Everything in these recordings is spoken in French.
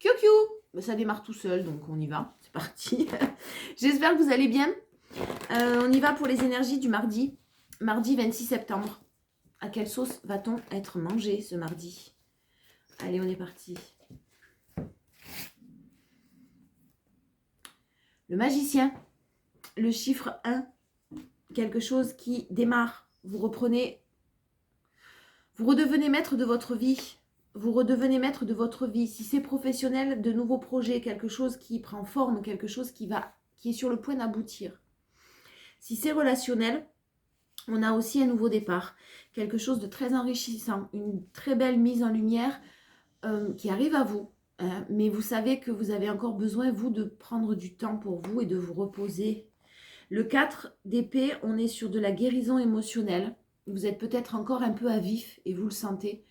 Kiou ça démarre tout seul, donc on y va. C'est parti. J'espère que vous allez bien. On y va pour les énergies du mardi. Mardi 26 septembre. À quelle sauce va-t-on être mangé ce mardi? Allez, on est parti. Le magicien. Le chiffre 1. Quelque chose qui démarre. Vous reprenez. Vous redevenez maître de votre vie. Vous redevenez maître de votre vie. Si c'est professionnel, de nouveaux projets, quelque chose qui prend forme, quelque chose qui est sur le point d'aboutir. Si c'est relationnel, on a aussi un nouveau départ, quelque chose de très enrichissant, une très belle mise en lumière qui arrive à vous. Mais vous savez que vous avez encore besoin, vous, de prendre du temps pour vous et de vous reposer. Le 4 d'épée, on est sur de la guérison émotionnelle. Vous êtes peut-être encore un peu à vif et vous le sentez.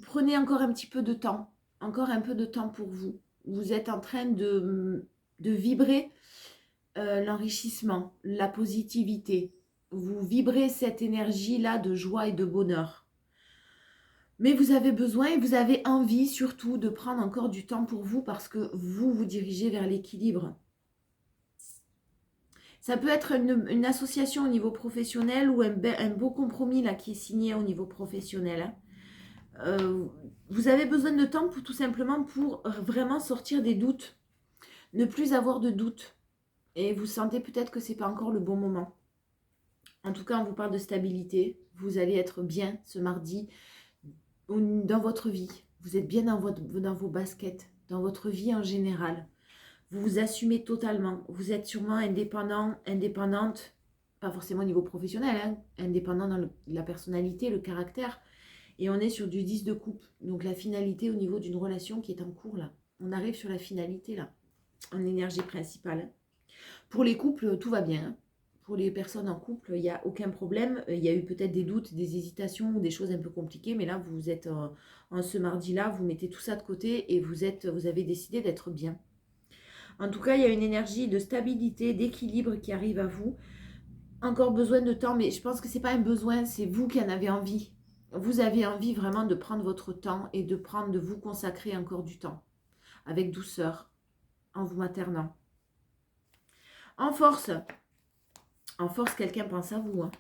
Prenez encore un petit peu de temps, encore un peu de temps pour vous. Vous êtes en train de vibrer l'enrichissement, la positivité. Vous vibrez cette énergie-là de joie et de bonheur. Mais vous avez besoin et vous avez envie surtout de prendre encore du temps pour vous parce que vous vous dirigez vers l'équilibre. Ça peut être une association au niveau professionnel ou un beau compromis là, qui est signé au niveau professionnel. Vous avez besoin de temps tout simplement pour vraiment sortir des doutes. Ne plus avoir de doutes. Et vous sentez peut-être que ce n'est pas encore le bon moment. En tout cas, on vous parle de stabilité. Vous allez être bien ce mardi dans votre vie. Vous êtes bien dans vos baskets, dans votre vie en général. Vous vous assumez totalement. Vous êtes sûrement indépendant, indépendante, pas forcément au niveau professionnel, hein, indépendant dans la personnalité, le caractère. Et on est sur du 10 de coupe. Donc la finalité au niveau d'une relation qui est en cours là. On arrive sur la finalité là, en énergie principale. Pour les couples, tout va bien. Pour les personnes en couple, il n'y a aucun problème. Il y a eu peut-être des doutes, des hésitations ou des choses un peu compliquées. Mais là, vous êtes en ce mardi-là, vous mettez tout ça de côté et vous avez décidé d'être bien. En tout cas, il y a une énergie de stabilité, d'équilibre qui arrive à vous. Encore besoin de temps, mais je pense que ce n'est pas un besoin, c'est vous qui en avez envie. Vous avez envie vraiment de prendre votre temps et de vous consacrer encore du temps. Avec douceur, en vous maternant. En force, quelqu'un pense à vous. Hein.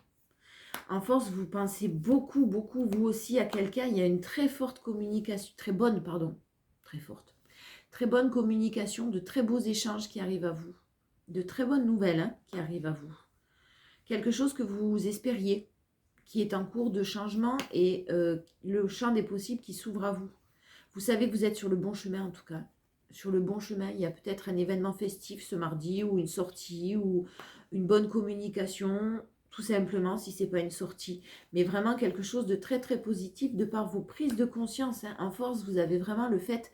En force, vous pensez beaucoup, vous aussi à quelqu'un. Il y a une très forte communication, très bonne communication, de très beaux échanges qui arrivent à vous. De très bonnes nouvelles qui arrivent à vous. Quelque chose que vous espériez, qui est en cours de changement et le champ des possibles qui s'ouvre à vous. Vous savez que vous êtes sur le bon chemin en tout cas. Sur le bon chemin, il y a peut-être un événement festif ce mardi ou une sortie ou une bonne communication, tout simplement si ce n'est pas une sortie. Mais vraiment quelque chose de très très positif de par vos prises de conscience. Hein. En force, vous avez vraiment le fait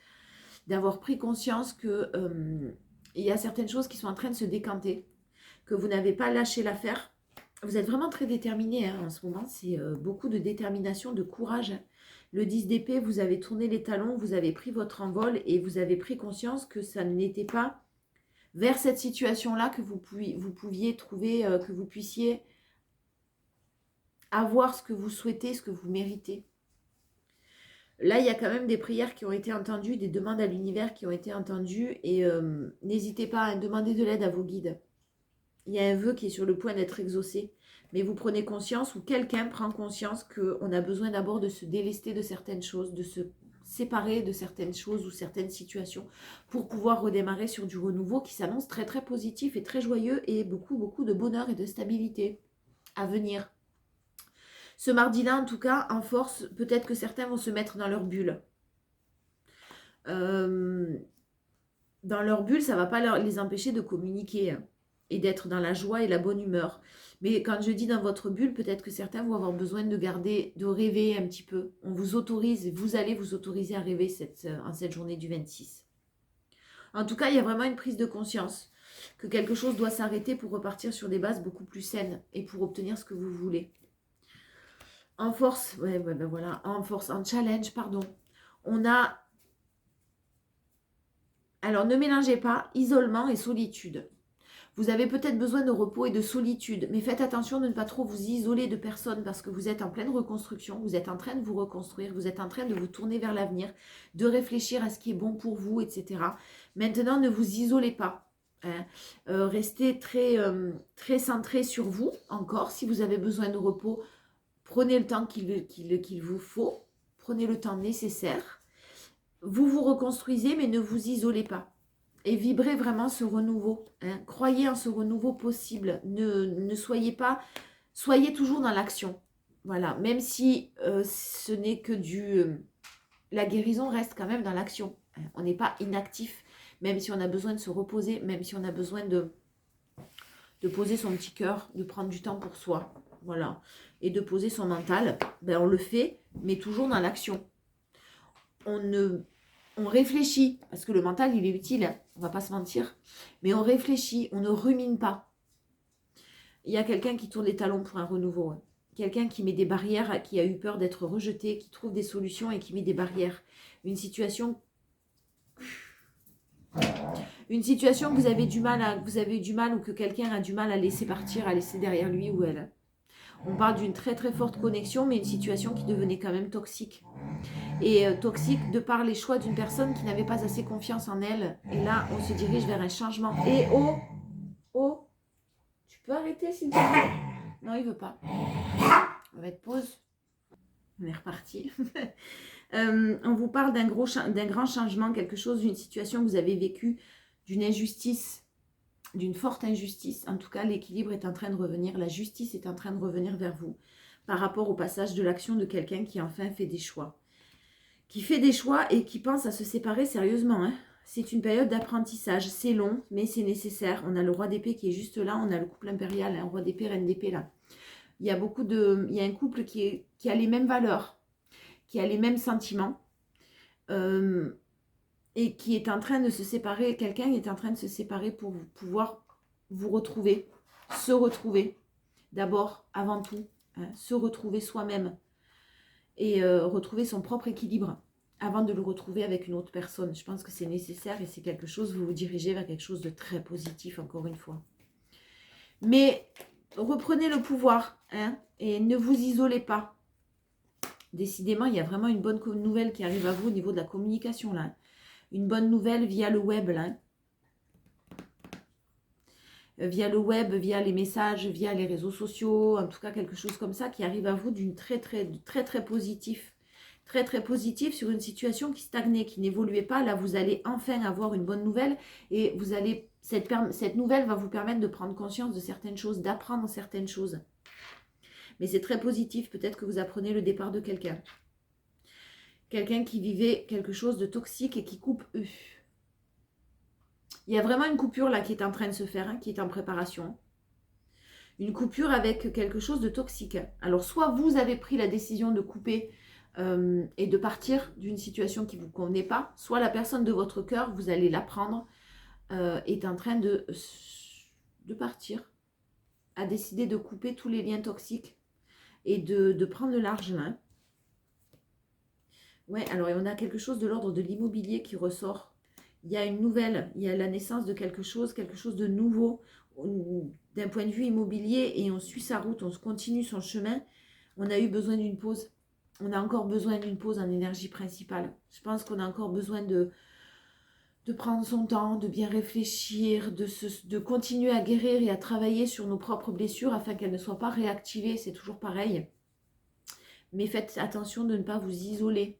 d'avoir pris conscience que il y a certaines choses qui sont en train de se décanter, que vous n'avez pas lâché l'affaire. Vous êtes vraiment très déterminé hein, en ce moment. C'est beaucoup de détermination, de courage. Le 10 d'épée, vous avez tourné les talons, vous avez pris votre envol et vous avez pris conscience que ça n'était pas vers cette situation-là que vous pouviez trouver, que vous puissiez avoir ce que vous souhaitez, ce que vous méritez. Là, il y a quand même des prières qui ont été entendues, des demandes à l'univers qui ont été entendues et n'hésitez pas à demander de l'aide à vos guides. Il y a un vœu qui est sur le point d'être exaucé, mais vous prenez conscience ou quelqu'un prend conscience qu'on a besoin d'abord de se délester de certaines choses, de se séparer de certaines choses ou certaines situations pour pouvoir redémarrer sur du renouveau qui s'annonce très très positif et très joyeux et beaucoup de bonheur et de stabilité à venir. Ce mardi-là, en tout cas, en force, peut-être que certains vont se mettre dans leur bulle. Dans leur bulle, ça ne va pas les empêcher de communiquer et d'être dans la joie et la bonne humeur. Mais quand je dis dans votre bulle, peut-être que certains vont avoir besoin de rêver un petit peu. On vous autorise, vous allez vous autoriser à rêver en cette journée du 26. En tout cas, il y a vraiment une prise de conscience que quelque chose doit s'arrêter pour repartir sur des bases beaucoup plus saines et pour obtenir ce que vous voulez. En force, en challenge, pardon. On a... Alors, ne mélangez pas isolement et solitude. Vous avez peut-être besoin de repos et de solitude, mais faites attention de ne pas trop vous isoler de personnes parce que vous êtes en pleine reconstruction, vous êtes en train de vous reconstruire, vous êtes en train de vous tourner vers l'avenir, de réfléchir à ce qui est bon pour vous, etc. Maintenant, ne vous isolez pas. Hein. Restez très centré sur vous encore. Si vous avez besoin de repos, prenez le temps qu'il vous faut, prenez le temps nécessaire. Vous vous reconstruisez, mais ne vous isolez pas. Et vibrez vraiment ce renouveau. Hein. Croyez en ce renouveau possible. Ne soyez pas... Soyez toujours dans l'action. Voilà. Même si ce n'est que la guérison reste quand même dans l'action. Hein. On n'est pas inactif. Même si on a besoin de se reposer. Même si on a besoin de poser son petit cœur. De prendre du temps pour soi. Voilà. Et de poser son mental. Ben, on le fait. Mais toujours dans l'action. On réfléchit, parce que le mental, il est utile, hein, on va pas se mentir, mais on réfléchit, on ne rumine pas. Il y a quelqu'un qui tourne les talons pour un renouveau, hein. Quelqu'un qui met des barrières, qui a eu peur d'être rejeté, qui trouve des solutions et qui met des barrières. Une situation que vous avez du mal ou que quelqu'un a du mal à laisser partir, à laisser derrière lui ou elle. On parle d'une très très forte connexion, mais une situation qui devenait quand même toxique. Et toxique de par les choix d'une personne qui n'avait pas assez confiance en elle. Et là, on se dirige vers un changement. Et oh, tu peux arrêter s'il te plaît? Non, il veut pas. On va mettre pause. On est reparti. On vous parle d'un grand changement, quelque chose, d'une situation que vous avez vécue, d'une injustice, d'une forte injustice. En tout cas, l'équilibre est en train de revenir. La justice est en train de revenir vers vous par rapport au passage de l'action de quelqu'un qui enfin fait des choix. Qui fait des choix et qui pense à se séparer sérieusement. Hein. C'est une période d'apprentissage. C'est long, mais c'est nécessaire. On a le roi d'épée qui est juste là. On a le couple impérial, un roi d'épée, reine d'épée là. Il y a un couple qui a les mêmes valeurs, qui a les mêmes sentiments et qui est en train de se séparer. Quelqu'un est en train de se séparer pour pouvoir vous retrouver, se retrouver. D'abord, avant tout, hein, se retrouver soi-même. Et retrouver son propre équilibre avant de le retrouver avec une autre personne. Je pense que c'est nécessaire et c'est quelque chose, vous vous dirigez vers quelque chose de très positif, encore une fois. Mais reprenez le pouvoir, hein, et ne vous isolez pas. Décidément, il y a vraiment une bonne nouvelle qui arrive à vous au niveau de la communication, là. Une bonne nouvelle via le web, là. Via le web, via les messages, via les réseaux sociaux, en tout cas quelque chose comme ça qui arrive à vous d'une très positif. Très positif sur une situation qui stagnait, qui n'évoluait pas. Là, vous allez enfin avoir une bonne nouvelle et cette nouvelle va vous permettre de prendre conscience de certaines choses, d'apprendre certaines choses. Mais c'est très positif, peut-être que vous apprenez le départ de quelqu'un. Quelqu'un qui vivait quelque chose de toxique et qui coupe eux. Il y a vraiment une coupure là qui est en train de se faire, hein, qui est en préparation. Une coupure avec quelque chose de toxique. Alors, soit vous avez pris la décision de couper et de partir d'une situation qui ne vous convenait pas, soit la personne de votre cœur, vous allez l'apprendre, est en train de partir, a décidé de couper tous les liens toxiques et de prendre le large. Hein. Ouais, alors on a quelque chose de l'ordre de l'immobilier qui ressort. Il y a une nouvelle, il y a la naissance de quelque chose de nouveau d'un point de vue immobilier et on suit sa route, on continue son chemin. On a eu besoin d'une pause. On a encore besoin d'une pause en énergie principale. Je pense qu'on a encore besoin de prendre son temps, de bien réfléchir, de continuer à guérir et à travailler sur nos propres blessures afin qu'elles ne soient pas réactivées. C'est toujours pareil. Mais faites attention de ne pas vous isoler.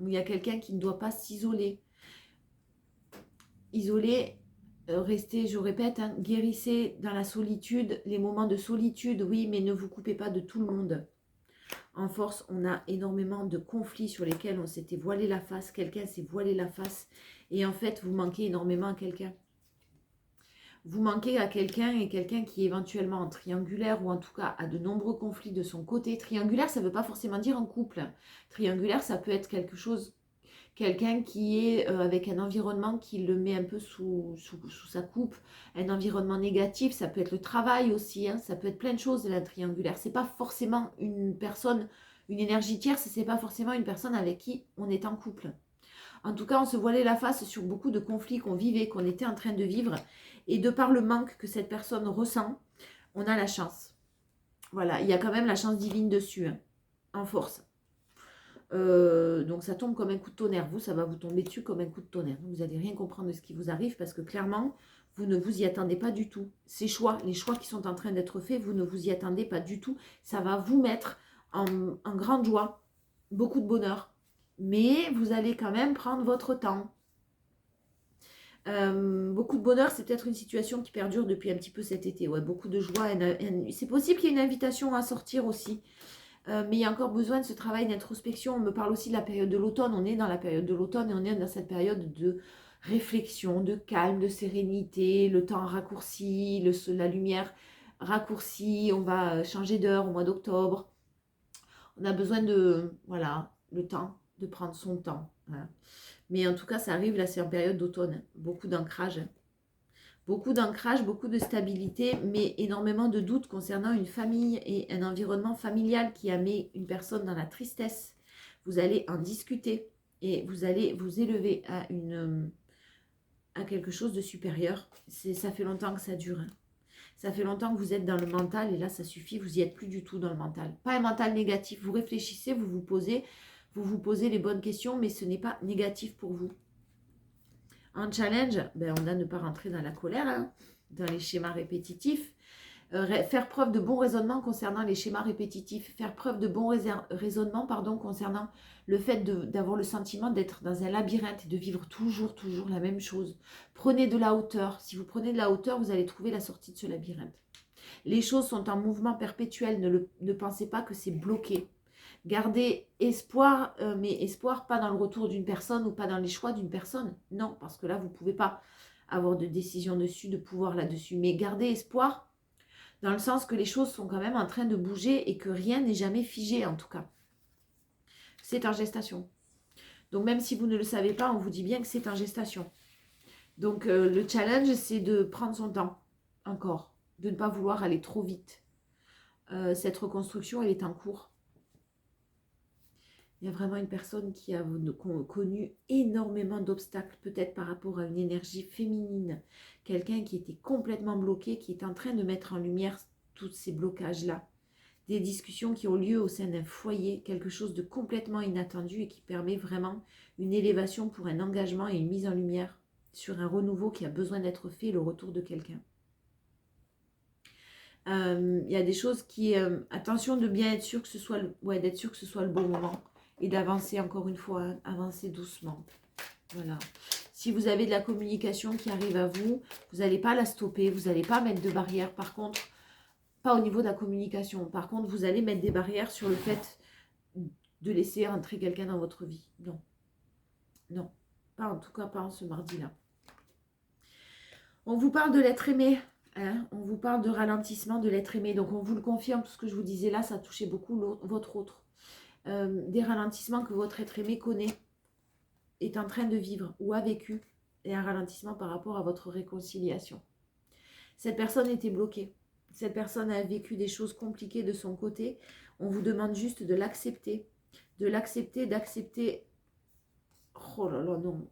Il y a quelqu'un qui ne doit pas s'isoler. Isoler, restez, je répète, hein, guérissez dans la solitude, les moments de solitude, oui, mais ne vous coupez pas de tout le monde. En force, on a énormément de conflits sur lesquels on s'était voilé la face, quelqu'un s'est voilé la face, et en fait, vous manquez énormément à quelqu'un. Vous manquez à quelqu'un et quelqu'un qui est éventuellement en triangulaire ou en tout cas a de nombreux conflits de son côté. Triangulaire, ça ne veut pas forcément dire en couple. Triangulaire, ça peut être quelque chose... Quelqu'un qui est avec un environnement qui le met un peu sous sa coupe, un environnement négatif, ça peut être le travail aussi, hein, ça peut être plein de choses, la triangulaire. C'est pas forcément une personne, une énergie tierce, c'est pas forcément une personne avec qui on est en couple. En tout cas, on se voilait la face sur beaucoup de conflits qu'on vivait, qu'on était en train de vivre. Et de par le manque que cette personne ressent, on a la chance. Voilà, il y a quand même la chance divine dessus, hein, en force. Donc ça tombe comme un coup de tonnerre. Vous, ça va vous tomber dessus comme un coup de tonnerre. Vous n'allez rien comprendre de ce qui vous arrive parce que clairement, vous ne vous y attendez pas du tout. Ces choix, les choix qui sont en train d'être faits, vous ne vous y attendez pas du tout. Ça va vous mettre en grande joie, beaucoup de bonheur. Mais vous allez quand même prendre votre temps. Beaucoup de bonheur, c'est peut-être une situation qui perdure depuis un petit peu cet été. Ouais, beaucoup de joie. C'est possible qu'il y ait une invitation à sortir aussi. Mais il y a encore besoin de ce travail d'introspection. On me parle aussi de la période de l'automne. On est dans la période de l'automne et on est dans cette période de réflexion, de calme, de sérénité. Le temps raccourci, la lumière raccourcie. On va changer d'heure au mois d'octobre. On a besoin de, voilà, le temps, de prendre son temps. Voilà. Mais en tout cas, ça arrive, là, c'est en période d'automne. Beaucoup d'ancrage. Beaucoup d'ancrage, beaucoup de stabilité, mais énormément de doutes concernant une famille et un environnement familial qui a mis une personne dans la tristesse. Vous allez en discuter et vous allez vous élever à quelque chose de supérieur. Ça fait longtemps que ça dure. Hein. Ça fait longtemps que vous êtes dans le mental et là, ça suffit, vous n'y êtes plus du tout dans le mental. Pas un mental négatif, vous réfléchissez, vous vous posez les bonnes questions, mais ce n'est pas négatif pour vous. En challenge, on a ne pas rentrer dans la colère, hein, dans les schémas répétitifs. Faire preuve de bon raisonnement concernant les schémas répétitifs. Faire preuve de bon raisonnement concernant le fait d'avoir le sentiment d'être dans un labyrinthe et de vivre toujours la même chose. Prenez de la hauteur. Si vous prenez de la hauteur, vous allez trouver la sortie de ce labyrinthe. Les choses sont en mouvement perpétuel. Ne pensez pas que c'est bloqué. Gardez espoir, mais espoir pas dans le retour d'une personne ou pas dans les choix d'une personne. Non, parce que là, vous ne pouvez pas avoir de décision dessus, de pouvoir là-dessus. Mais gardez espoir dans le sens que les choses sont quand même en train de bouger et que rien n'est jamais figé en tout cas. C'est en gestation. Donc même si vous ne le savez pas, on vous dit bien que c'est en gestation. Donc le challenge, c'est de prendre son temps encore, de ne pas vouloir aller trop vite. Cette reconstruction, elle est en cours. Il y a vraiment une personne qui a connu énormément d'obstacles, peut-être par rapport à une énergie féminine. Quelqu'un qui était complètement bloqué, qui est en train de mettre en lumière tous ces blocages-là. Des discussions qui ont lieu au sein d'un foyer, quelque chose de complètement inattendu et qui permet vraiment une élévation pour un engagement et une mise en lumière sur un renouveau qui a besoin d'être fait, le retour de quelqu'un. Il y a des choses qui... attention de bien être sûr que ce soit d'être sûr que ce soit le bon moment. Et d'avancer encore une fois, hein, avancer doucement. Voilà. Si vous avez de la communication qui arrive à vous, vous n'allez pas la stopper, vous n'allez pas mettre de barrières. Par contre, pas au niveau de la communication. Par contre, vous allez mettre des barrières sur le fait de laisser entrer quelqu'un dans votre vie. Non. Non. Pas en tout cas, pas en ce mardi-là. On vous parle de l'être aimé. Hein, on vous parle de ralentissement de l'être aimé. Donc, on vous le confirme, tout ce que je vous disais là, ça touchait beaucoup votre autre. Des ralentissements que votre être aimé connaît, est en train de vivre ou a vécu, et un ralentissement par rapport à votre réconciliation. Cette personne était bloquée. Cette personne a vécu des choses compliquées de son côté. On vous demande juste de l'accepter. De l'accepter, d'accepter. Oh là là, non.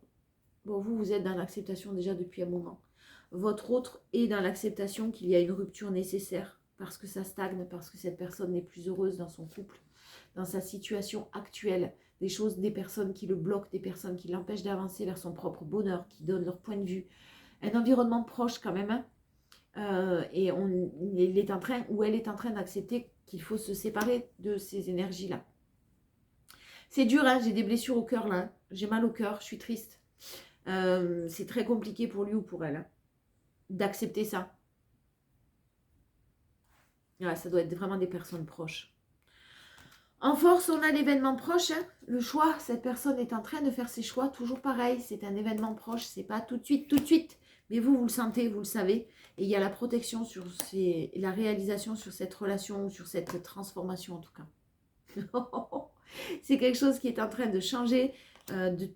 Bon, vous êtes dans l'acceptation déjà depuis un moment. Votre autre est dans l'acceptation qu'il y a une rupture nécessaire parce que ça stagne, parce que cette personne n'est plus heureuse dans son couple, dans sa situation actuelle, des personnes qui le bloquent, des personnes qui l'empêchent d'avancer vers son propre bonheur, qui donnent leur point de vue. Un environnement proche quand même, hein, et il est en train, ou elle est en train d'accepter qu'il faut se séparer de ces énergies-là. C'est dur, hein, j'ai des blessures au cœur là, hein. J'ai mal au cœur, je suis triste. C'est très compliqué pour lui ou pour elle, hein, d'accepter ça. Ouais, ça doit être vraiment des personnes proches. En force, on a l'événement proche, hein, le choix. Cette personne est en train de faire ses choix, toujours pareil. C'est un événement proche, c'est pas tout de suite. Mais vous le sentez, vous le savez. Et il y a la protection sur la réalisation sur cette relation, sur cette transformation en tout cas. C'est quelque chose qui est en train de changer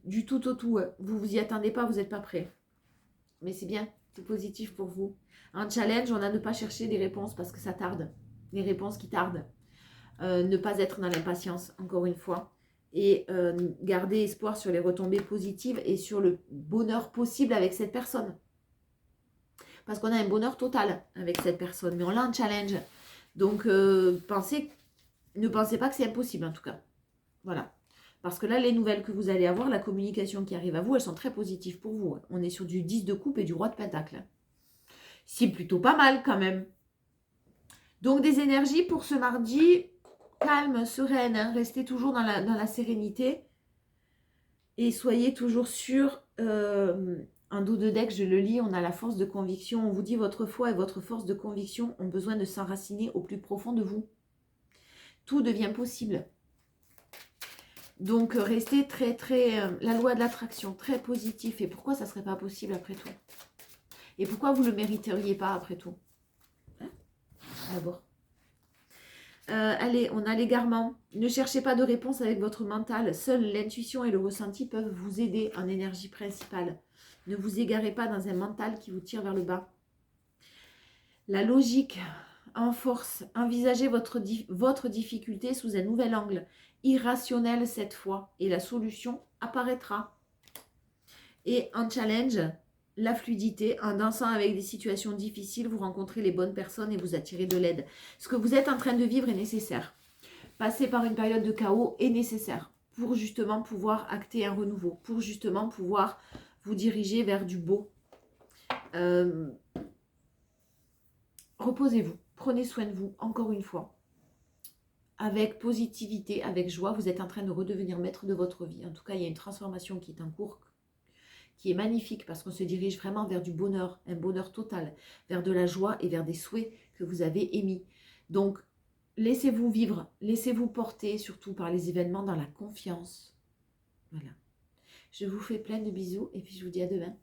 du tout au tout. Vous vous y attendez pas, vous n'êtes pas prêt. Mais c'est bien, c'est positif pour vous. En challenge, on a ne pas chercher des réponses parce que ça tarde. Les réponses qui tardent. Ne pas être dans l'impatience, encore une fois. et garder espoir sur les retombées positives et sur le bonheur possible avec cette personne. Parce qu'on a un bonheur total avec cette personne, mais on l'a en challenge. Donc, ne pensez pas que c'est impossible, en tout cas. Voilà. Parce que là, les nouvelles que vous allez avoir, la communication qui arrive à vous, elles sont très positives pour vous. On est sur du 10 de coupe et du roi de pentacle. C'est plutôt pas mal, quand même. Donc, des énergies pour ce mardi, calme, sereine. Hein. Restez toujours dans la sérénité. Et soyez toujours sûr... en dos de deck, je le lis, on a la force de conviction. On vous dit votre foi et votre force de conviction ont besoin de s'enraciner au plus profond de vous. Tout devient possible. Donc, restez très, la loi de l'attraction, très positif. Et pourquoi ça ne serait pas possible après tout? Et pourquoi vous ne le mériteriez pas après tout? Hein? D'abord. Allez, on a l'égarement. Ne cherchez pas de réponse avec votre mental. Seule l'intuition et le ressenti peuvent vous aider en énergie principale. Ne vous égarez pas dans un mental qui vous tire vers le bas. La logique en force. Envisagez votre difficulté sous un nouvel angle. Irrationnel cette fois. Et la solution apparaîtra. Et en challenge, la fluidité. En dansant avec des situations difficiles, vous rencontrez les bonnes personnes et vous attirez de l'aide. Ce que vous êtes en train de vivre est nécessaire. Passer par une période de chaos est nécessaire pour justement pouvoir acter un renouveau, pour justement pouvoir vous diriger vers du beau. Reposez-vous, prenez soin de vous, encore une fois. Avec positivité, avec joie, vous êtes en train de redevenir maître de votre vie. En tout cas, il y a une transformation qui est en cours, qui est magnifique parce qu'on se dirige vraiment vers du bonheur, un bonheur total, vers de la joie et vers des souhaits que vous avez émis. Donc, laissez-vous vivre, laissez-vous porter, surtout par les événements, dans la confiance. Voilà. Je vous fais plein de bisous et puis je vous dis à demain.